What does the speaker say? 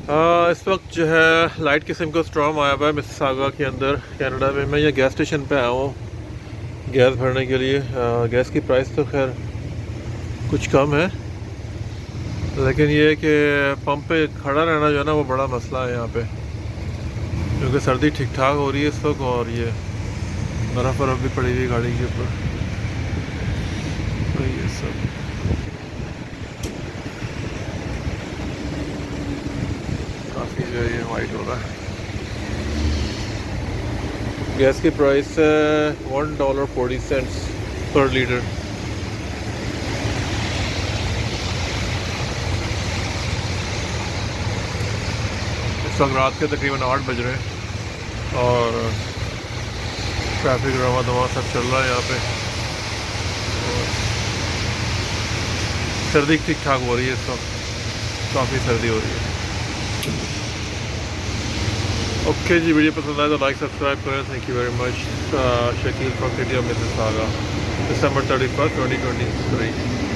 इस वक्त जो है लाइट किस्म का स्टॉर्म आया हुआ है मिसिसागा के अंदर कनाडा में। मैं ये गैस स्टेशन पे आया हूँ गैस भरने के लिए। गैस की प्राइस तो खैर कुछ कम है, लेकिन ये कि पंप पे खड़ा रहना जो है ना वो बड़ा मसला है यहाँ पे, क्योंकि सर्दी ठीक ठाक हो रही है इस वक्त और ये बर्फ़ भी पड़ी हुई है गाड़ी के ऊपर। तो ये सब काफ़ी जो है ये वाइट हो रहा है। गैस की प्राइस है $1.40 पर लीटर। इस वक्त रात के तकरीबन 8 बज रहे हैं और ट्रैफिक रवा दवा सब चल रहा है यहाँ पे। और सर्दी ठीक ठाक हो रही है इस वक्त, काफ़ी सर्दी हो रही है। ओके जी, वीडियो पसंद आए तो लाइक सब्सक्राइब करें। Thank you very much. Shakeel from city of Mississauga, December 31st 2023।